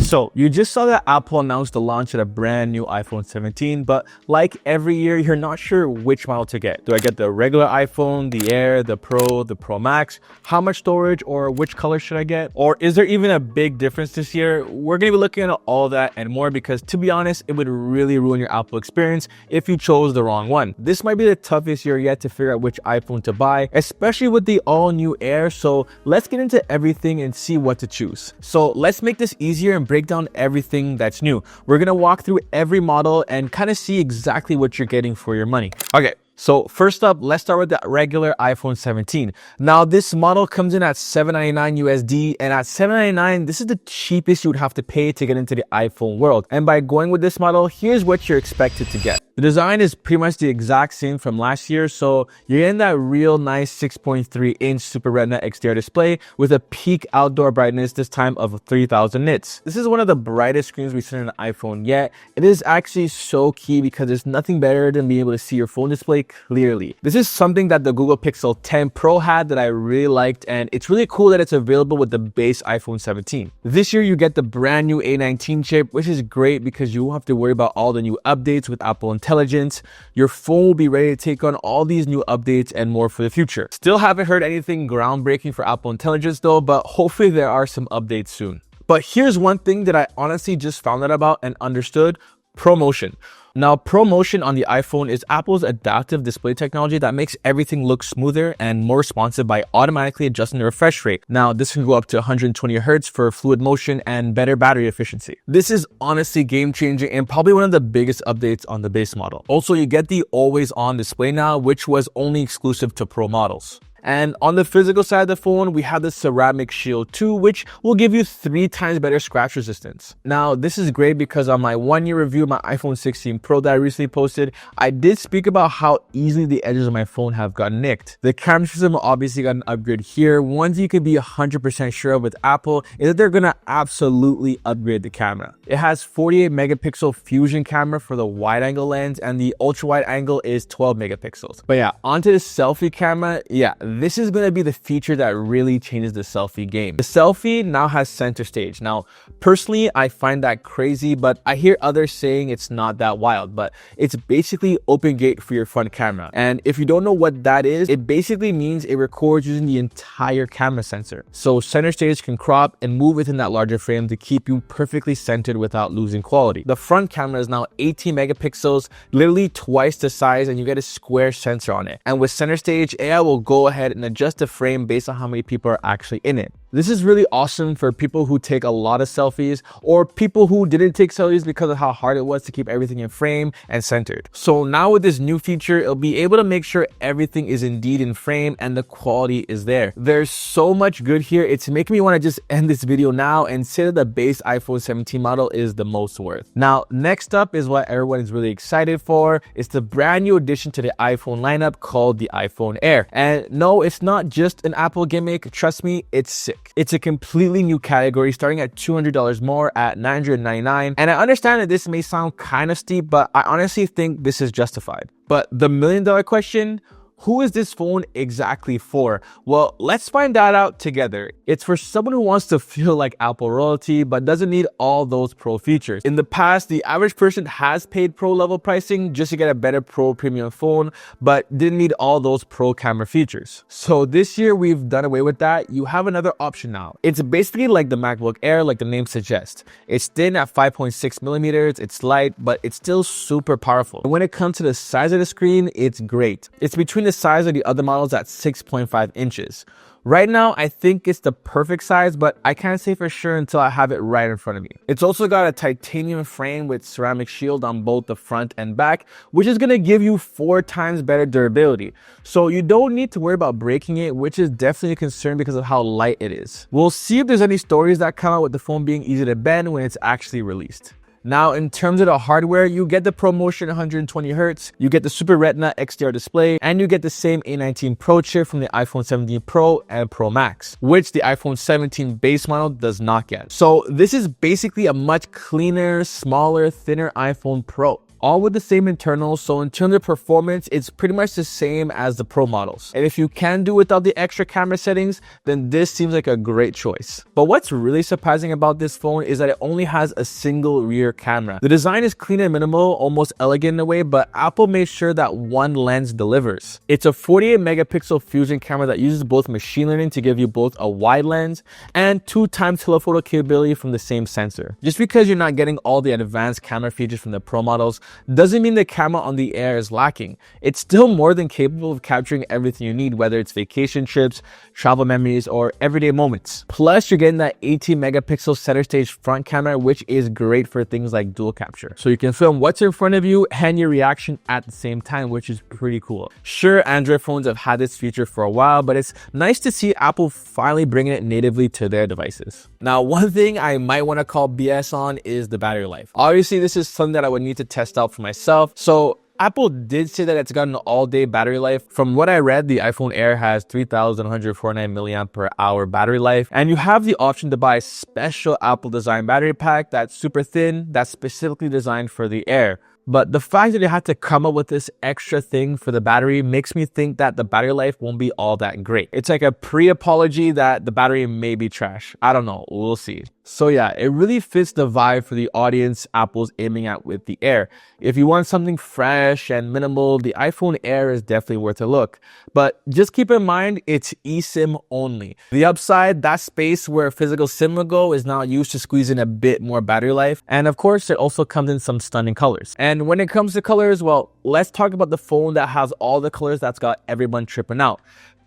So you just saw that Apple announced the launch of a brand new iPhone 17, but like every year, you're not sure which model to get. Do I get the regular iPhone, the Air, the Pro Max? How much storage or which color should I get? Or is there even a big difference this year? We're gonna be looking at all that and more because to be honest, it would really ruin your Apple experience if you chose the wrong one. This might be the toughest year yet to figure out which iPhone to buy, especially with the all new Air. So let's get into everything and see what to choose. So let's make this easier and break down everything that's new. We're gonna walk through every model and kind of see exactly what you're getting for your money. Okay. So first up, let's start with the regular iPhone 17. Now this model comes in at $799 USD, and at $799, this is the cheapest you would have to pay to get into the iPhone world. And by going with this model, here's what you're expected to get. The design is pretty much the exact same from last year, so you're getting that real nice 6.3-inch Super Retina XDR display with a peak outdoor brightness this time of 3000 nits. This is one of the brightest screens we've seen on an iPhone yet. It is actually so key because there's nothing better than being able to see your phone display clearly. This is something that the Google Pixel 10 Pro had that I really liked, and it's really cool that it's available with the base iPhone 17. This year you get the brand new A19 chip, which is great because you won't have to worry about all the new updates with Apple Intelligence. Your phone will be ready to take on all these new updates and more for the future. Still haven't heard anything groundbreaking for Apple Intelligence though, but hopefully there are some updates soon. But here's one thing that I honestly just found out about and understood: ProMotion. Now, ProMotion on the iPhone is Apple's adaptive display technology that makes everything look smoother and more responsive by automatically adjusting the refresh rate. Now, this can go up to 120 Hz for fluid motion and better battery efficiency. This is honestly game-changing and probably one of the biggest updates on the base model. Also, you get the always-on display now, which was only exclusive to Pro models. And on the physical side of the phone, we have the Ceramic Shield 2, which will give you 3 times better scratch resistance. Now, this is great because on my 1-year review of my iPhone 16 Pro that I recently posted, I did speak about how easily the edges of my phone have gotten nicked. The camera system obviously got an upgrade here. One thing you can be 100% sure of with Apple is that they're gonna absolutely upgrade the camera. It has 48 megapixel fusion camera for the wide angle lens, and the ultra wide angle is 12 megapixels. But yeah, onto the selfie camera. Yeah, this is going to be the feature that really changes the selfie game. The selfie now has center stage. Now, personally, I find that crazy, but I hear others saying it's not that wild, but it's basically open gate for your front camera. And if you don't know what that is, it basically means it records using the entire camera sensor. So center stage can crop and move within that larger frame to keep you perfectly centered without losing quality. The front camera is now 18 megapixels, literally twice the size, and you get a square sensor on it. And with center stage, AI will go ahead and adjust the frame based on how many people are actually in it. This is really awesome for people who take a lot of selfies or people who didn't take selfies because of how hard it was to keep everything in frame and centered. So now with this new feature, it'll be able to make sure everything is indeed in frame and the quality is there. There's so much good here. It's making me want to just end this video now and say that the base iPhone 17 model is the most worth. Now, next up is what everyone is really excited for. It's the brand new addition to the iPhone lineup called the iPhone Air. And no, it's not just an Apple gimmick. Trust me, it's sick. It's a completely new category starting at $200 more at $999. And I understand that this may sound kind of steep, but I honestly think this is justified. But the $1,000,000 question: who is this phone exactly for? Well, let's find that out together. It's for someone who wants to feel like Apple royalty, but doesn't need all those Pro features. In the past, the average person has paid Pro level pricing just to get a better Pro premium phone, but didn't need all those Pro camera features. So this year, we've done away with that. You have another option now. It's basically like the MacBook Air, like the name suggests. It's thin at 5.6 millimeters, it's light, but it's still super powerful. And when it comes to the size of the screen, it's great. It's between the size of the other models at 6.5 inches. Right now, I think it's the perfect size, but I can't say for sure until I have it right in front of me. It's also got a titanium frame with ceramic shield on both the front and back, which is going to give you 4 times better durability. So you don't need to worry about breaking it, which is definitely a concern because of how light it is. We'll see if there's any stories that come out with the phone being easy to bend when it's actually released. Now, in terms of the hardware, you get the ProMotion 120 Hz, you get the Super Retina XDR display, and you get the same A19 Pro chip from the iPhone 17 Pro and Pro Max, which the iPhone 17 base model does not get. So this is basically a much cleaner, smaller, thinner iPhone Pro. all with the same internals, so in terms of performance, it's pretty much the same as the Pro models. And if you can do without the extra camera settings, then this seems like a great choice. But what's really surprising about this phone is that it only has a single rear camera. The design is clean and minimal, almost elegant in a way, but Apple made sure that one lens delivers. It's a 48 megapixel fusion camera that uses both machine learning to give you both a wide lens and 2x telephoto capability from the same sensor. Just because you're not getting all the advanced camera features from the Pro models doesn't mean the camera on the Air is lacking. It's still more than capable of capturing everything you need, whether it's vacation trips, travel memories, or everyday moments. Plus, you're getting that 18 megapixel center stage front camera, which is great for things like dual capture. So you can film what's in front of you and your reaction at the same time, which is pretty cool. Sure, Android phones have had this feature for a while, but it's nice to see Apple finally bringing it natively to their devices. Now, one thing I might want to call BS on is the battery life. Obviously, this is something that I would need to test out for myself. So Apple did say that it's got an all-day battery life. From what I read, the iPhone Air has 3,149 milliamp per hour battery life, and you have the option to buy a special Apple design battery pack that's super thin, that's specifically designed for the Air. But the fact that they had to come up with this extra thing for the battery makes me think that the battery life won't be all that great. It's like a pre-apology that the battery may be trash. I don't know, we'll see. So yeah, it really fits the vibe for the audience Apple's aiming at with the Air. If you want something fresh and minimal, the iPhone Air is definitely worth a look. But just keep in mind, it's eSIM only. The upside, that space where a physical SIM will go, is now used to squeeze in a bit more battery life. And of course, it also comes in some stunning colors. And when it comes to colors, well, let's talk about the phone that has all the colors that's got everyone tripping out.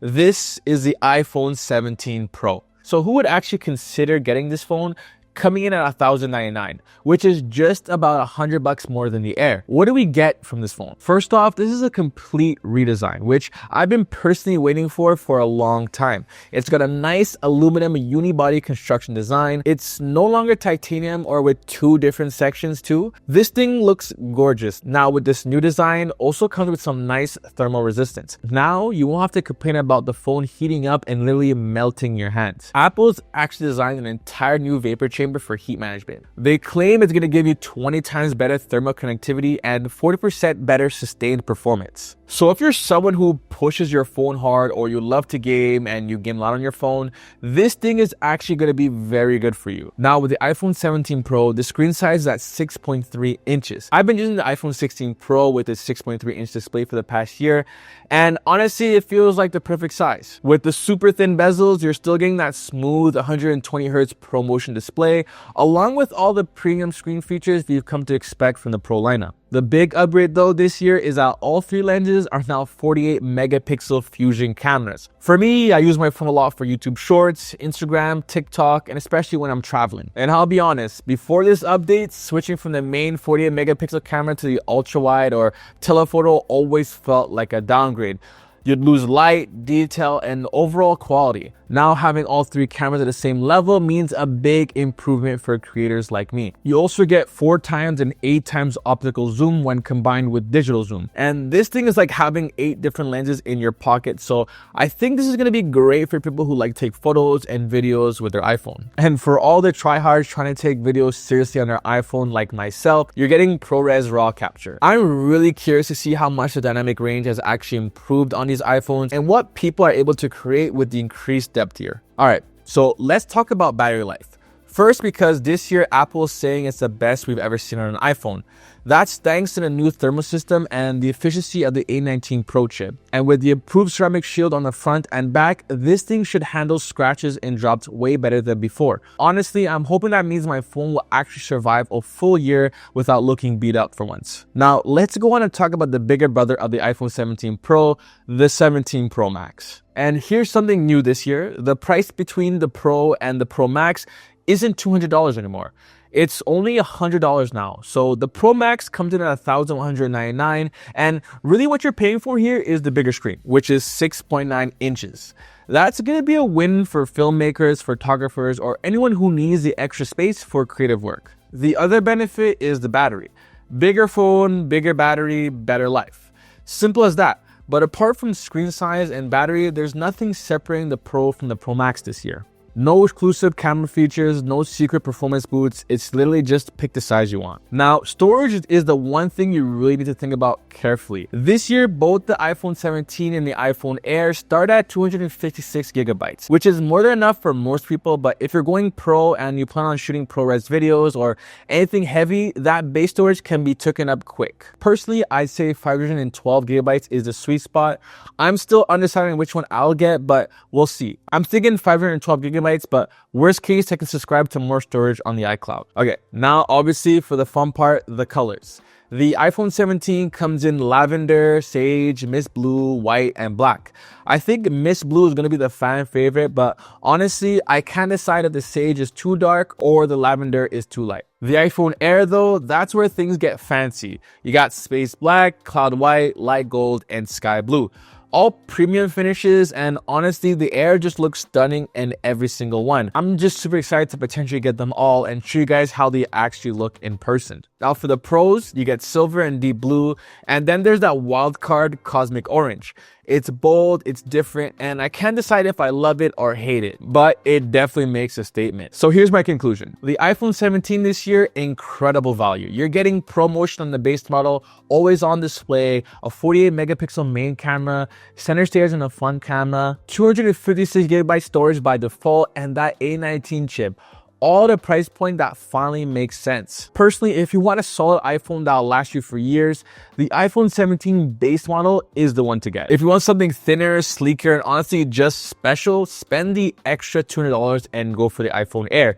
This is the iPhone 17 Pro. So who would actually consider getting this phone? Coming in at $1,099, which is just about $100 more than the Air. What do we get from this phone? First off, this is a complete redesign, which I've been personally waiting for a long time. It's got a nice aluminum unibody construction design. It's no longer titanium or with two different sections too. This thing looks gorgeous. Now with this new design, also comes with some nice thermal resistance. Now you won't have to complain about the phone heating up and literally melting your hands. Apple's actually designed an entire new vapor chamber for heat management. They claim it's going to give you 20 times better thermal connectivity and 40% better sustained performance. So if you're someone who pushes your phone hard or you love to game and you game a lot on your phone, this thing is actually going to be very good for you. Now with the iPhone 17 Pro, the screen size is at 6.3 inches. I've been using the iPhone 16 Pro with its 6.3 inch display for the past year, and honestly, it feels like the perfect size. With the super thin bezels, you're still getting that smooth 120 Hz ProMotion display, along with all the premium screen features you've come to expect from the Pro lineup. The big upgrade though this year is that all three lenses are now 48 megapixel fusion cameras. For me, I use my phone a lot for YouTube Shorts, Instagram, TikTok, and especially when I'm traveling. And I'll be honest, before this update, switching from the main 48 megapixel camera to the ultra wide or telephoto always felt like a downgrade. You'd lose light, detail, and overall quality. Now having all three cameras at the same level means a big improvement for creators like me. You also get 4 times and 8 times optical zoom when combined with digital zoom. And this thing is like having 8 different lenses in your pocket. So I think this is going to be great for people who like to take photos and videos with their iPhone. And for all the tryhards trying to take videos seriously on their iPhone like myself, you're getting ProRes RAW capture. I'm really curious to see how much the dynamic range has actually improved on these iPhones and what people are able to create with the increased depth here. All right, so let's talk about battery life. First, because this year Apple is saying it's the best we've ever seen on an iPhone. That's thanks to the new thermal system and the efficiency of the A19 Pro chip. And with the improved ceramic shield on the front and back, this thing should handle scratches and drops way better than before. Honestly, I'm hoping that means my phone will actually survive a full year without looking beat up for once. Now, let's go on and talk about the bigger brother of the iPhone 17 Pro, the 17 Pro Max. And here's something new this year. The price between the Pro and the Pro Max isn't $200 anymore. It's only $100 now. So the Pro Max comes in at $1,199, and really what you're paying for here is the bigger screen, which is 6.9 inches. That's going to be a win for filmmakers, photographers, or anyone who needs the extra space for creative work. The other benefit is the battery. Bigger phone, bigger battery, better life. Simple as that. But apart from screen size and battery, there's nothing separating the Pro from the Pro Max this year. No exclusive camera features, no secret performance boosts. It's literally just pick the size you want. Now, storage is the one thing you really need to think about carefully. This year, both the iPhone 17 and the iPhone Air start at 256 gigabytes, which is more than enough for most people. But if you're going pro and you plan on shooting ProRes videos or anything heavy, that base storage can be taken up quick. Personally, I'd say 512 gigabytes is the sweet spot. I'm still undeciding which one I'll get, but we'll see. I'm thinking 512 gigabytes, but worst case, I can subscribe to more storage on the iCloud. Okay, now obviously for the fun part, the colors. The iPhone 17 comes in lavender, sage, mist blue, white, and black. I think mist blue is going to be the fan favorite, but honestly, I can't decide if the sage is too dark or the lavender is too light. The iPhone Air though, that's where things get fancy. You got space black, cloud white, light gold, and sky blue. All premium finishes, and honestly, the Air just looks stunning in every single one. I'm just super excited to potentially get them all and show you guys how they actually look in person. Now for the pros, you get silver and deep blue, and then there's that wild card cosmic orange. It's bold, it's different, and I can't decide if I love it or hate it, but it definitely makes a statement. So here's my conclusion. The iPhone 17 this year, incredible value. You're getting ProMotion on the base model, always on display, a 48 megapixel main camera, center stage and a front camera, 256 gigabyte storage by default, and that A19 chip. All at a price point that finally makes sense. Personally, if you want a solid iPhone that'll last you for years, the iPhone 17 base model is the one to get. If you want something thinner, sleeker, and honestly just special, spend the extra $200 and go for the iPhone Air.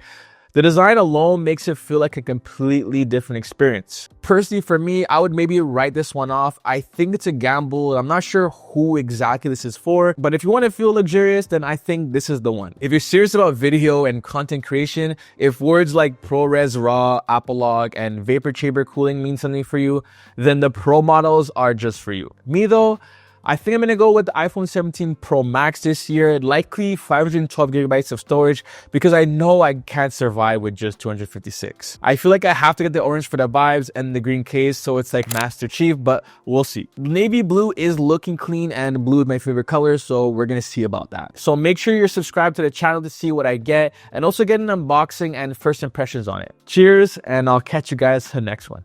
The design alone makes it feel like a completely different experience. Personally, for me, I would maybe write this one off. I think it's a gamble. I'm not sure who exactly this is for, but if you want to feel luxurious, then I think this is the one. If you're serious about video and content creation, if words like ProRes RAW, Apple Log, and vapor chamber cooling mean something for you, then the Pro models are just for you. Me though, I think I'm going to go with the iPhone 17 Pro Max this year, likely 512 gigabytes of storage, because I know I can't survive with just 256. I feel like I have to get the orange for the vibes and the green case, so it's like Master Chief, but we'll see. Navy blue is looking clean, and blue is my favorite color, so we're going to see about that. So make sure you're subscribed to the channel to see what I get, and also get an unboxing and first impressions on it. Cheers, and I'll catch you guys in the next one.